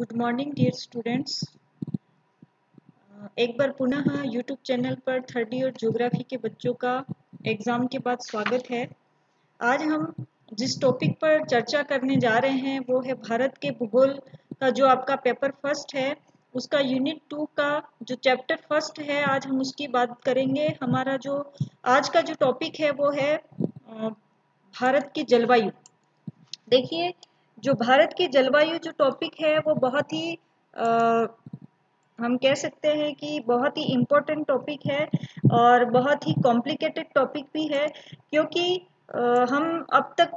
Good morning dear students. एक बार पुनः YouTube channel पर थर्ड ईयर ज्योग्राफी के बच्चों का एग्ज़ाम के बाद स्वागत है। आज हम जिस टॉपिक पर चर्चा करने जा रहे हैं वो है भारत के भूगोल का जो आपका पेपर फर्स्ट है, उसका यूनिट 2 का जो चैप्टर फर्स्ट है, आज हम उसकी बात करेंगे। हमारा जो आज का जो टॉपिक है वो है भारत की जलवायु। देखिए, जो भारत की जलवायु जो टॉपिक है वो बहुत ही हम कह सकते हैं कि बहुत ही इम्पोर्टेंट टॉपिक है और बहुत ही कॉम्प्लिकेटेड टॉपिक भी है, क्योंकि हम अब तक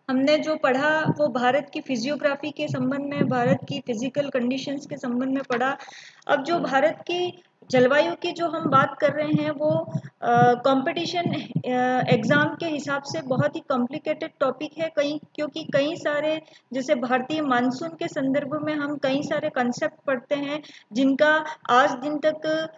हमने जो पढ़ा वो भारत की फिजियोग्राफी के संबंध में, भारत की फिजिकल कंडीशंस के संबंध में पढ़ा। अब जो भारत की जलवायु की जो हम बात कर रहे हैं वो कंपटीशन एग्ज़ाम के हिसाब से बहुत ही कॉम्प्लिकेटेड टॉपिक है, क्योंकि कई सारे, जैसे भारतीय मानसून के संदर्भ में हम कई सारे कंसेप्ट पढ़ते हैं जिनका आज दिन तक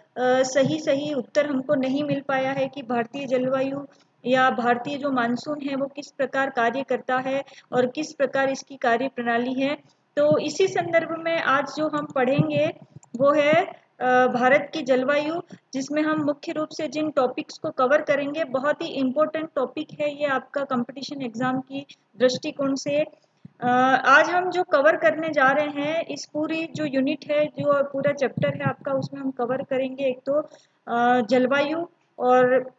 सही उत्तर हमको नहीं मिल पाया है कि भारतीय जलवायु या भारतीय जो मानसून है वो किस प्रकार कार्य करता है और किस प्रकार इसकी कार्य प्रणाली है। तो इसी संदर्भ में आज जो हम पढ़ेंगे वो है भारत की जलवायु, जिसमें हम मुख्य रूप से जिन टॉपिक्स को कवर करेंगे, बहुत ही इम्पोर्टेंट टॉपिक है ये आपका कंपटीशन एग्जाम की दृष्टिकोण से। आज हम जो कवर करने जा रहे हैं, इस पूरी जो यूनिट है, जो पूरा चैप्टर है आपका, उसमें हम कवर करेंगे एक तो जलवायु और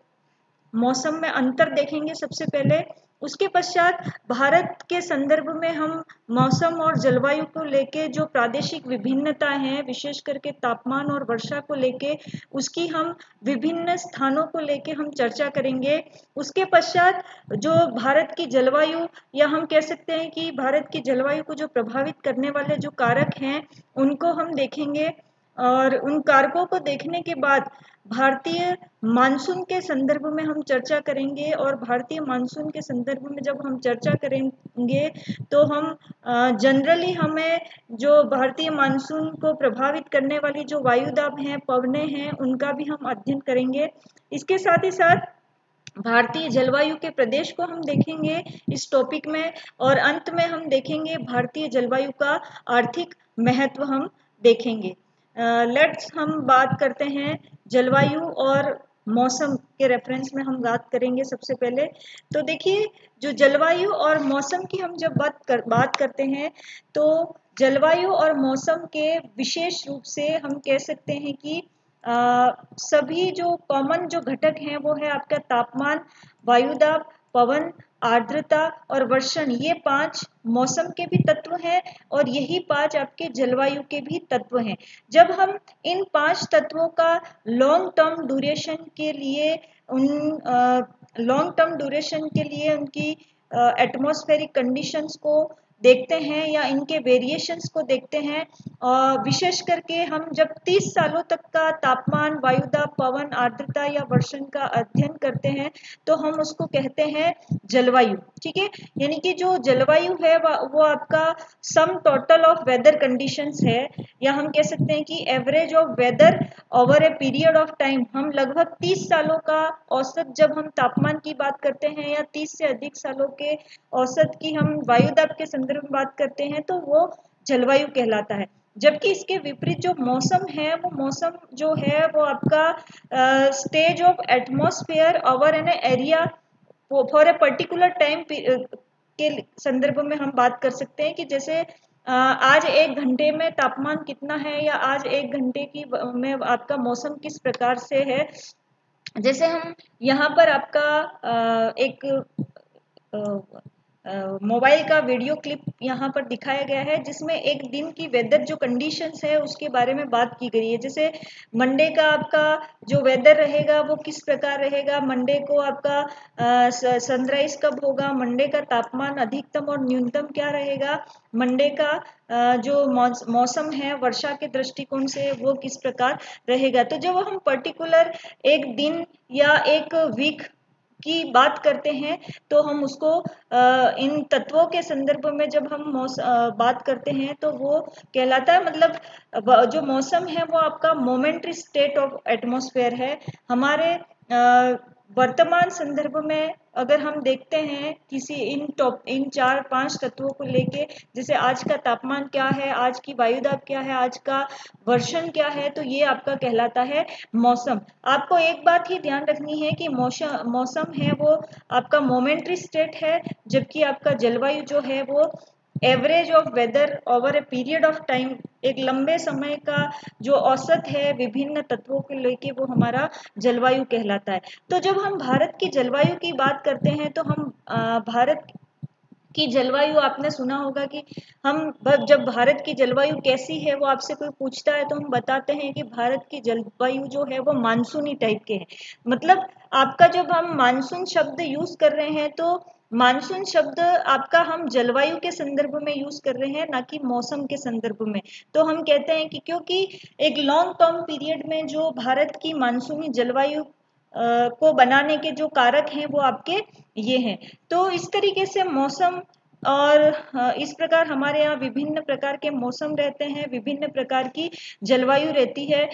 मौसम में अंतर देखेंगे सबसे पहले। उसके पश्चात भारत के संदर्भ में हम मौसम और जलवायु को लेके जो प्रादेशिक विभिन्नता है, विशेष करके तापमान और वर्षा को लेके, उसकी हम विभिन्न स्थानों को लेके हम चर्चा करेंगे। उसके पश्चात जो भारत की जलवायु, या हम कह सकते हैं कि भारत की जलवायु को जो प्रभावित करने वाले जो कारक हैं उनको हम देखेंगे, और उन कारकों को देखने के बाद भारतीय मानसून के संदर्भ में हम चर्चा करेंगे। और भारतीय मानसून के संदर्भ में जब हम चर्चा करेंगे तो हम जनरली हमें जो भारतीय मानसून को प्रभावित करने वाली जो वायुदाब हैं, पवनें हैं, उनका भी हम अध्ययन करेंगे। इसके साथ ही साथ भारतीय जलवायु के प्रदेश को हम देखेंगे इस टॉपिक में, और अंत में हम देखेंगे भारतीय जलवायु का आर्थिक महत्व हम देखेंगे। लेट्स हम बात करते हैं जलवायु और मौसम के रेफरेंस में हम बात करेंगे सबसे पहले। तो देखिए, जो जलवायु और मौसम की हम जब बात करते हैं तो जलवायु और मौसम के विशेष रूप से हम कह सकते हैं कि सभी जो कॉमन जो घटक हैं वो है आपका तापमान, वायुदाब, पवन, आर्द्रता और वर्षण। ये 5 मौसम के भी तत्व हैं और यही 5 आपके जलवायु के भी तत्व हैं। जब हम इन 5 तत्वों का लॉन्ग टर्म ड्यूरेशन के लिए उनकी एटमॉस्फेरिक कंडीशंस को देखते हैं या इनके वेरिएशंस को देखते हैं, विशेष करके हम जब 30 सालों तक का तापमान, वायुदाब, पवन, आर्द्रता या वर्षण का अध्ययन करते हैं तो हम उसको कहते हैं जलवायु। ठीक है, यानी कि जो जलवायु है वो आपका sum total of weather conditions है, या हम कह सकते हैं कि average of weather over a period of time. हम लगभग 30 सालों का औसत जब हम तापमान की बात करते हैं या 30 से अधिक सालों के औसत की हम वायुदाब के संदर्भ में बात करते हैं तो वो जलवायु कहलाता है। जबकि इसके विपरीत जो मौसम है, वो मौसम जो है वो आपका stage of atmosphere over an area for a particular time के संदर्भ में हम बात कर सकते हैं कि जैसे आज 1 घंटे में तापमान कितना है, या आज 1 घंटे की में आपका मौसम किस प्रकार से है। जैसे हम यहाँ पर आपका एक मोबाइल का वीडियो क्लिप यहाँ पर दिखाया गया है, जिसमें एक दिन की वेदर जो कंडीशंस है उसके बारे में बात की गई है। जैसे मंडे का आपका जो वेदर रहेगा वो किस प्रकार रहेगा, मंडे को आपका सनराइज कब होगा, मंडे का तापमान अधिकतम और न्यूनतम क्या रहेगा, मंडे का जो मौसम है वर्षा के दृष्टिकोण से वो किस प्रकार रहेगा। तो जब हम पर्टिकुलर एक दिन या एक वीक की बात करते हैं तो हम उसको इन तत्वों के संदर्भ में जब हम बात करते हैं तो वो कहलाता है, मतलब जो मौसम है वो आपका मोमेंट्री स्टेट ऑफ एटमॉस्फेयर है। हमारे वर्तमान संदर्भ में अगर हम देखते हैं किसी इन 4-5 तत्वों को लेके, जैसे आज का तापमान क्या है, आज की वायुदाब क्या है, आज का वर्षण क्या है, तो ये आपका कहलाता है मौसम। आपको एक बात ही ध्यान रखनी है कि मौसम है वो आपका मोमेंट्री स्टेट है, जबकि आपका जलवायु जो है वो average of weather over a period of time, एक लंबे समय का जो औसत है विभिन्न तत्वों को लेके, वो हमारा जलवायु कहलाता है। तो जब हम भारत की जलवायु की बात करते हैं तो हम भारत की जलवायु, आपने सुना होगा कि जब भारत की जलवायु कैसी है वो आपसे कोई पूछता है तो हम बताते हैं कि भारत की जलवायु जो है वो मानसूनी टाइप के है। मतलब आपका जब हम मानसून शब्द यूज कर रहे हैं तो मानसून शब्द आपका हम जलवायु के संदर्भ में यूज कर रहे हैं, ना कि मौसम के संदर्भ में। तो हम कहते हैं कि क्योंकि एक लॉन्ग टर्म पीरियड में जो भारत की मानसूनी जलवायु को बनाने के जो कारक हैं वो आपके ये हैं। तो इस तरीके से मौसम, और इस प्रकार हमारे यहाँ विभिन्न प्रकार के मौसम रहते हैं, विभिन्न प्रकार की जलवायु रहती है।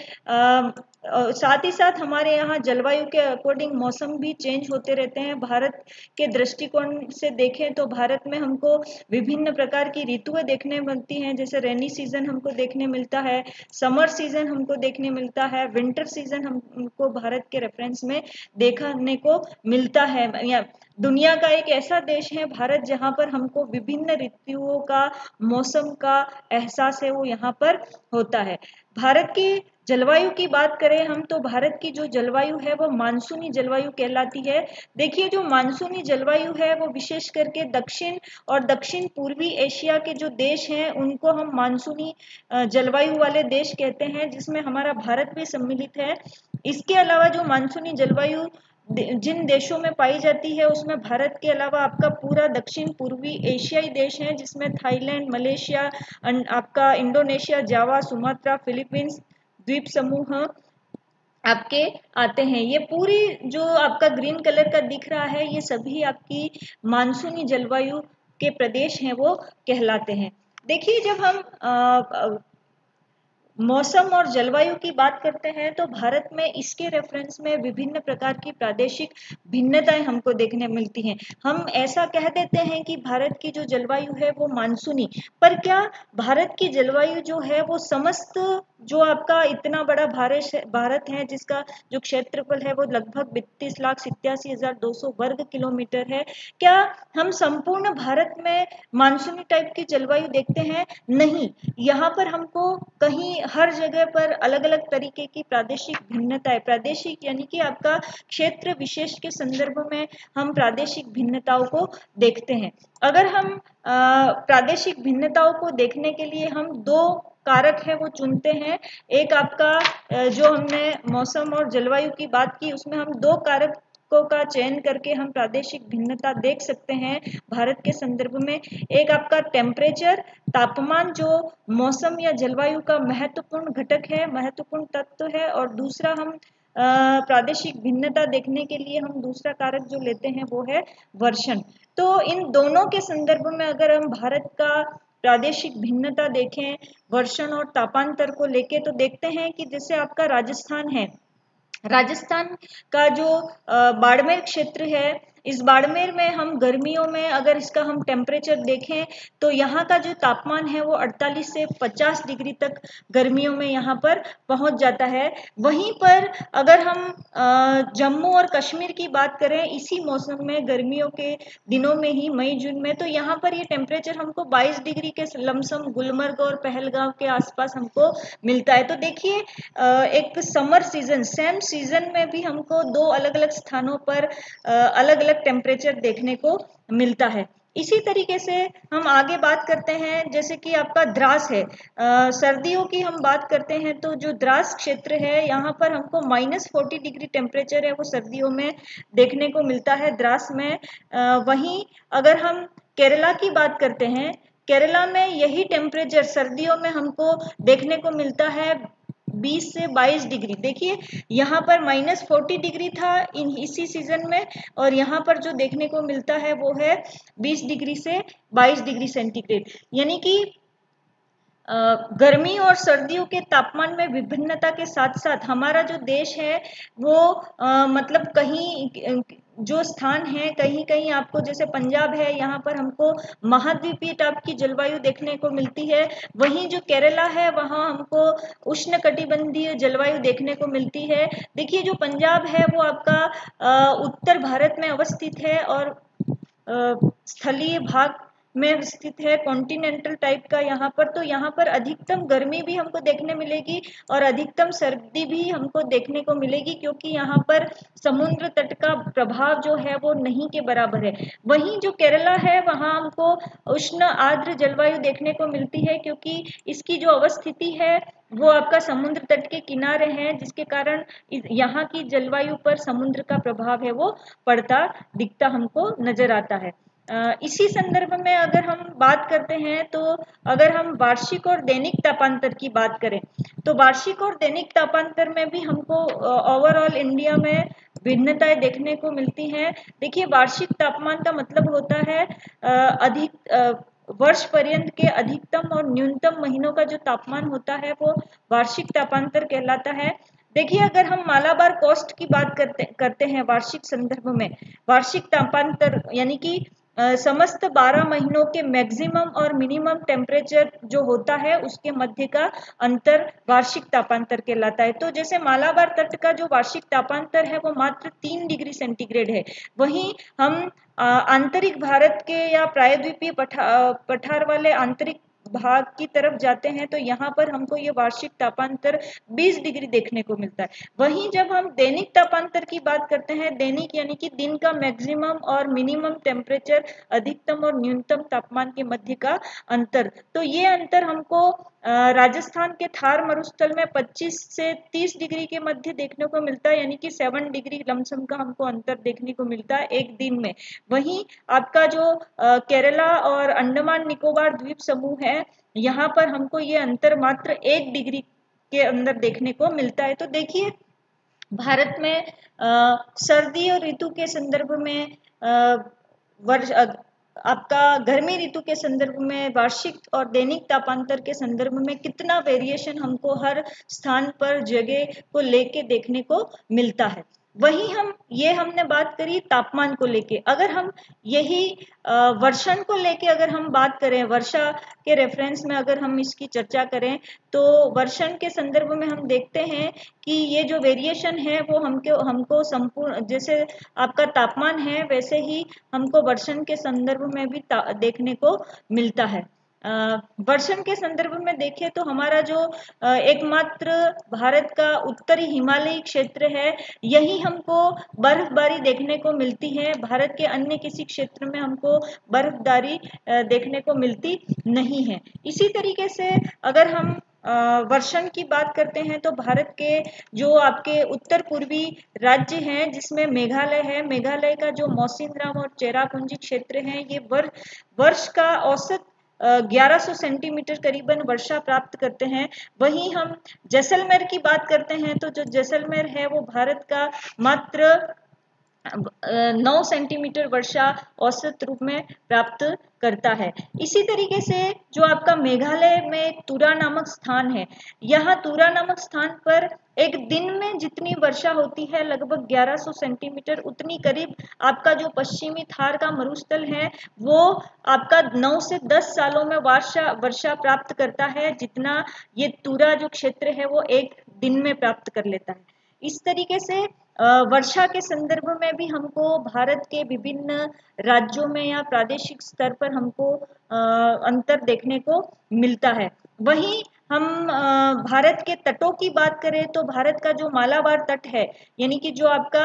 साथ ही साथ हमारे यहाँ जलवायु के अकॉर्डिंग मौसम भी चेंज होते रहते हैं। भारत के दृष्टिकोण से देखें तो भारत में हमको विभिन्न प्रकार की ऋतुएं देखने मिलती हैं, जैसे रेनी सीजन हमको देखने मिलता है, समर सीजन हमको देखने मिलता है, विंटर सीजन हमको भारत के रेफरेंस में देखने को मिलता है। या दुनिया का एक ऐसा देश है भारत जहाँ पर हमको विभिन्न ऋतुओं का, मौसम का एहसास है वो यहाँ पर होता है। भारत की जलवायु की बात करें हम तो भारत की जो जलवायु है वो मानसूनी जलवायु कहलाती है। देखिए जो मानसूनी जलवायु है वो विशेष करके दक्षिण और दक्षिण पूर्वी एशिया के जो देश हैं उनको हम मानसूनी जलवायु वाले देश कहते हैं, जिसमें हमारा भारत भी सम्मिलित है। इसके अलावा जो मानसूनी जलवायु जिन देशों में पाई जाती है उसमें भारत के अलावा आपका पूरा दक्षिण पूर्वी एशियाई देश है, जिसमें थाईलैंड, मलेशिया, आपका इंडोनेशिया, जावा, सुमात्रा, फिलीपींस द्वीप समूह आपके आते हैं। ये पूरी जो आपका ग्रीन कलर का दिख रहा है ये सभी आपकी मानसूनी जलवायु के प्रदेश हैं वो कहलाते हैं। देखिए जब हम मौसम और जलवायु की बात करते हैं तो भारत में इसके रेफरेंस में विभिन्न प्रकार की प्रादेशिक भिन्नताएं हमको देखने मिलती हैं। हम ऐसा कह देते हैं कि भारत की जो जलवायु है वो मानसूनी, पर क्या भारत की जलवायु जो है वो समस्त जो आपका इतना बड़ा भारत है जिसका जो क्षेत्रफल है वो लगभग 32,87,200 वर्ग किलोमीटर है, क्या हम संपूर्ण भारत में मानसूनी टाइप की जलवायु देखते हैं? नहीं, यहाँ पर हमको कहीं हर जगह पर अलग अलग तरीके की प्रादेशिक भिन्नताएं, प्रादेशिक यानी कि आपका क्षेत्र विशेष के संदर्भ में हम प्रादेशिक भिन्नताओं को देखते हैं। अगर हम प्रादेशिक भिन्नताओं को देखने के लिए हम दो कारक है वो चुनते हैं। एक आपका जो हमने मौसम और जलवायु की बात की उसमें हम दो कारकों का चयन करके हम प्रादेशिक भिन्नता देख सकते हैं भारत के संदर्भ में। एक आपका टेम्परेचर, तापमान जो मौसम या जलवायु का महत्वपूर्ण घटक है, महत्वपूर्ण तत्व है, और दूसरा हम प्रादेशिक भिन्नता देखने के लिए हम दूसरा कारक जो लेते हैं वो है वर्षण। तो इन दोनों के संदर्भ में अगर हम भारत का प्रादेशिक भिन्नता देखें वर्षण और तापांतर को लेके, तो देखते हैं कि जैसे आपका राजस्थान है, राजस्थान का जो बाड़मेर क्षेत्र है, इस बाड़मेर में हम गर्मियों में अगर इसका हम टेम्परेचर देखें तो यहाँ का जो तापमान है वो 48 से 50 डिग्री तक गर्मियों में यहाँ पर पहुँच जाता है। वहीं पर अगर हम जम्मू और कश्मीर की बात करें इसी मौसम में गर्मियों के दिनों में ही मई जून में, तो यहाँ पर ये टेम्परेचर हमको 22 डिग्री के लमसम गुलमर्ग और पहलगांव के आसपास हमको मिलता है। तो देखिए एक समर सीजन, सेम सीजन में भी हमको दो अलग अलग स्थानों पर अलग अलग टेम्परेचर देखने को मिलता है। इसी तरीके से हम आगे बात करते हैं, जैसे कि आपका द्रास है, सर्दियों की हम बात करते हैं तो जो द्रास क्षेत्र है यहाँ पर हमको -40 डिग्री टेम्परेचर है वो सर्दियों में देखने को मिलता है द्रास में। वहीं अगर हम केरला की बात करते हैं, केरला में यही टेम्परेचर सर्दियों में हमको देखने को मिलता है 20 से 22 डिग्री। देखिए यहाँ पर -40 डिग्री था इसी सीजन में, और यहाँ पर जो देखने को मिलता है वो है 20 डिग्री से 22 डिग्री सेंटीग्रेड। यानी कि गर्मी और सर्दियों के तापमान में विभिन्नता के साथ साथ हमारा जो देश है वो मतलब कहीं जो स्थान है, कहीं कहीं आपको जैसे पंजाब है, यहाँ पर हमको महाद्वीपीय टाइप की जलवायु देखने को मिलती है। वहीं जो केरला है वहाँ हमको उष्णकटिबंधीय जलवायु देखने को मिलती है। देखिए जो पंजाब है वो आपका उत्तर भारत में अवस्थित है और स्थलीय भाग में स्थित है, कॉन्टिनेंटल टाइप का यहाँ पर। तो यहाँ पर अधिकतम गर्मी भी हमको देखने मिलेगी और अधिकतम सर्दी भी हमको देखने को मिलेगी, क्योंकि यहाँ पर समुद्र तट का प्रभाव जो है वो नहीं के बराबर है। वहीं जो केरला है वहाँ हमको उष्ण आर्द्र जलवायु देखने को मिलती है, क्योंकि इसकी जो अवस्थिति है वो आपका समुद्र तट के किनारे है, जिसके कारण यहाँ की जलवायु पर समुद्र का प्रभाव है वो पड़ता दिखता हमको नजर आता है। इसी संदर्भ में अगर हम बात करते हैं, तो अगर हम वार्षिक और दैनिक तापांतर की बात करें, तो वार्षिक और दैनिक तापांतर में भी हमको ओवरऑल इंडिया में भिन्नताएं देखने को मिलती हैं। देखिए वार्षिक तापमान का मतलब होता है वर्ष पर्यंत के अधिकतम और न्यूनतम महीनों का जो तापमान होता है वो वार्षिक तापांतर कहलाता है। देखिए अगर हम मालाबार कोस्ट की बात करते हैं वार्षिक संदर्भ में, वार्षिक तापांतर यानी कि समस्त 12 महीनों के मैक्सिमम और मिनिमम टेम्परेचर जो होता है उसके मध्य का अंतर वार्षिक तापांतर कहलाता है। तो जैसे मालाबार तट का जो वार्षिक तापांतर है वो मात्र 3 डिग्री सेंटीग्रेड है। वहीं हम आंतरिक भारत के या प्रायद्वीपीय पठार वाले आंतरिक भाग की तरफ जाते हैं तो यहाँ पर हमको ये वार्षिक तापांतर 20 डिग्री देखने को मिलता है। वहीं जब हम दैनिक तापांतर की बात करते हैं, दैनिक यानी कि दिन का मैक्सिमम और मिनिमम टेम्परेचर, अधिकतम और न्यूनतम तापमान के मध्य का अंतर, तो ये अंतर हमको राजस्थान के थार मरुस्थल में 25 से 30 डिग्री के मध्य देखने को मिलता है, यानी कि 7 डिग्री लमसम का हमको अंतर देखने को मिलता है एक दिन में। वहीं आपका जो केरला और अंडमान निकोबार द्वीप समूह है, यहाँ पर हमको ये अंतर मात्र 1 डिग्री के अंदर देखने को मिलता है। तो देखिए भारत में सर्दी और ऋतु के संदर्भ में वर्ष आपका गर्मी ऋतु के संदर्भ में वार्षिक और दैनिक तापांतर के संदर्भ में कितना वेरिएशन हमको हर स्थान पर जगह को लेके देखने को मिलता है। वहीं हमने बात करी तापमान को लेके। अगर हम यही वर्षण को लेके अगर हम बात करें, वर्षा के रेफरेंस में अगर हम इसकी चर्चा करें, तो वर्षण के संदर्भ में हम देखते हैं कि ये जो वेरिएशन है वो हमको संपूर्ण जैसे आपका तापमान है वैसे ही हमको वर्षण के संदर्भ में भी देखने को मिलता है। वर्षण के संदर्भ में देखें तो हमारा जो एकमात्र भारत का उत्तरी हिमालयी क्षेत्र है, यही हमको बर्फबारी देखने को मिलती है। भारत के अन्य किसी क्षेत्र में हमको बर्फबारी देखने को मिलती नहीं है। इसी तरीके से अगर हम वर्षण की बात करते हैं तो भारत के जो आपके उत्तर पूर्वी राज्य हैं, जिसमें मेघालय है, मेघालय का जो मौसिनराम और चेरापूंजी क्षेत्र है, ये वर्ष का औसत 1100 सेंटीमीटर करीबन वर्षा प्राप्त करते हैं। वहीं हम जैसलमेर की बात करते हैं तो जो जैसलमेर है वो भारत का मात्र 9 सेंटीमीटर वर्षा औसत रूप में प्राप्त करता है। इसी तरीके से जो आपका मेघालय में तुरा नामक स्थान है, यहाँ तुरा नामक स्थान पर एक दिन में जितनी वर्षा होती है लगभग 1100 सेंटीमीटर, उतनी करीब आपका जो पश्चिमी थार का मरुस्थल है वो आपका 9 से 10 सालों में वर्षा प्राप्त करता है, जितना ये तुरा जो क्षेत्र है वो एक दिन में प्राप्त कर लेता है। इस तरीके से वर्षा के संदर्भ में भी हमको भारत के विभिन्न राज्यों में या प्रादेशिक स्तर पर हमको अंतर देखने को मिलता है। वहीं हम भारत के तटों की बात करें तो भारत का जो मालाबार तट है, यानी कि जो आपका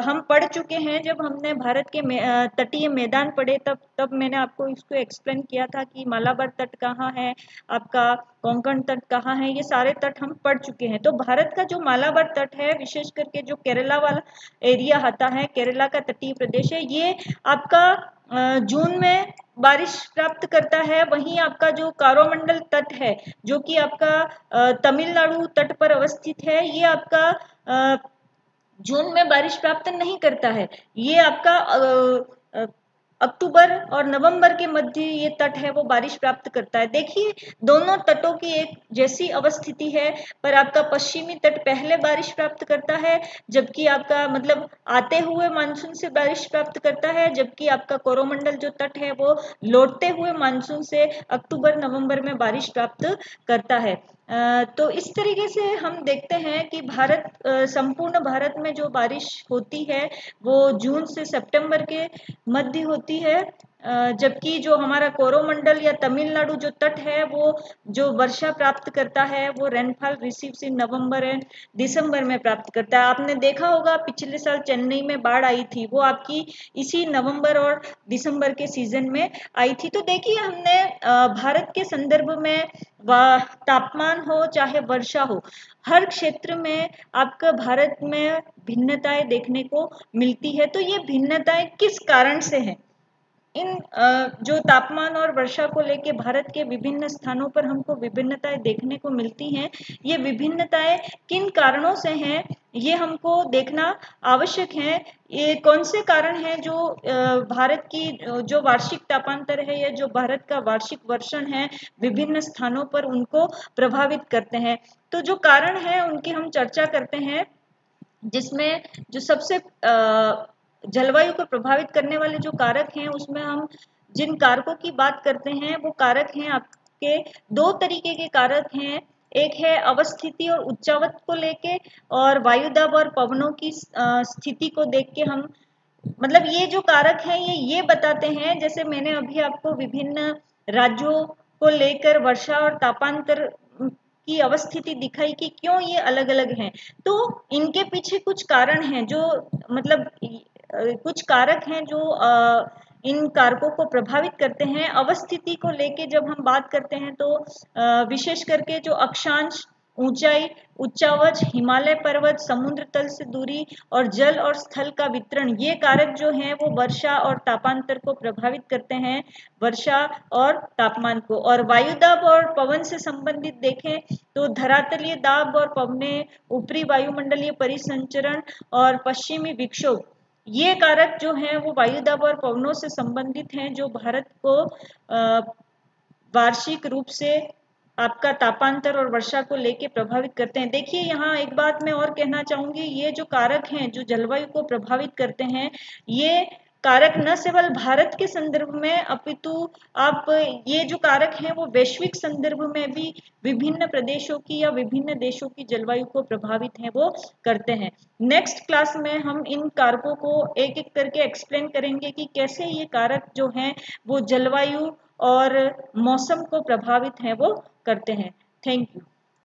हम पढ़ चुके हैं, जब हमने भारत के तटीय मैदान पढ़े तब मैंने आपको इसको एक्सप्लेन किया था कि मालाबार तट कहाँ है, आपका कोंकण तट कहाँ है, ये सारे तट हम पढ़ चुके हैं। तो भारत का जो मालाबार तट है, विशेष करके जो केरला वाला एरिया आता है, केरला का तटीय प्रदेश है, ये आपका जून में बारिश प्राप्त करता है। वहीं आपका जो कोरोमंडल तट है, जो कि आपका तमिलनाडु तट पर अवस्थित है, ये आपका जून में बारिश प्राप्त नहीं करता है। ये आपका अक्टूबर और नवंबर के मध्य ये तट है वो बारिश प्राप्त करता है। देखिए दोनों तटों की एक जैसी अवस्थिति है, पर आपका पश्चिमी तट पहले बारिश प्राप्त करता है, जबकि आपका मतलब आते हुए मानसून से बारिश प्राप्त करता है, जबकि आपका कोरोमंडल जो तट है वो लौटते हुए मानसून से अक्टूबर नवंबर में बारिश प्राप्त करता है। तो इस तरीके से हम देखते हैं कि संपूर्ण भारत में जो बारिश होती है वो जून से सितंबर के मध्य होती है, जबकि जो हमारा कोरोमंडल या तमिलनाडु जो तट है वो जो वर्षा प्राप्त करता है वो rainfall receives in November and December में प्राप्त करता है। आपने देखा होगा पिछले साल चेन्नई में बाढ़ आई थी, वो आपकी इसी नवंबर और दिसंबर के सीजन में आई थी। तो देखिए हमने भारत के संदर्भ में तापमान हो चाहे वर्षा हो, हर क्षेत्र में आपका भारत में भिन्नताएं देखने को मिलती है। तो ये भिन्नताएं किस कारण से हैं? इन जो तापमान और वर्षा को लेके भारत के विभिन्न स्थानों पर हमको विभिन्नताएं देखने को मिलती हैं। ये विभिन्नताएं किन कारणों से हैं ये हमको देखना आवश्यक है। ये कौन से कारण हैं जो भारत की जो वार्षिक तापांतर है या जो भारत का वार्षिक वर्षण है विभिन्न स्थानों पर उनको प्रभावित करते हैं। तो जो कारण है उनकी हम चर्चा करते हैं, जिसमें जो सबसे जलवायु को प्रभावित करने वाले जो कारक हैं उसमें हम जिन कारकों की बात करते हैं वो कारक हैं आपके दो तरीके के कारक हैं। एक है अवस्थिति और उच्चावत को लेके, और वायुदाब और पवनों की स्थिति को देख के हम मतलब ये जो कारक हैं ये बताते हैं, जैसे मैंने अभी आपको विभिन्न राज्यों को लेकर वर्षा और तापांतर की अवस्थिति दिखाई कि क्यों ये अलग अलग हैं। तो इनके पीछे कुछ कारण हैं जो मतलब कुछ कारक हैं जो इन कारकों को प्रभावित करते हैं। अवस्थिति को लेके जब हम बात करते हैं तो विशेष करके जो अक्षांश, ऊंचाई, उच्चावच, हिमालय पर्वत, समुद्र तल से दूरी और जल और स्थल का वितरण, ये कारक जो हैं वो वर्षा और तापांतर को प्रभावित करते हैं, वर्षा और तापमान को। और वायुदाब और पवन से संबंधित देखें तो धरातलीय दाब और पवनें, ऊपरी वायुमंडलीय परिसंचरण और पश्चिमी विक्षोभ, ये कारक जो हैं वो वायुदाब और पवनों से संबंधित हैं जो भारत को वार्षिक रूप से आपका तापांतर और वर्षा को लेके प्रभावित करते हैं। देखिए यहाँ एक बात मैं और कहना चाहूंगी, ये जो कारक हैं जो जलवायु को प्रभावित करते हैं, ये कारक न केवल भारत के संदर्भ में अपितु आप ये जो कारक हैं वो वैश्विक संदर्भ में भी विभिन्न प्रदेशों की या विभिन्न देशों की जलवायु को प्रभावित है वो करते हैं। नेक्स्ट क्लास में हम इन कारकों को एक एक करके एक्सप्लेन करेंगे कि कैसे ये कारक जो हैं वो जलवायु और मौसम को प्रभावित है वो करते हैं। Thank you.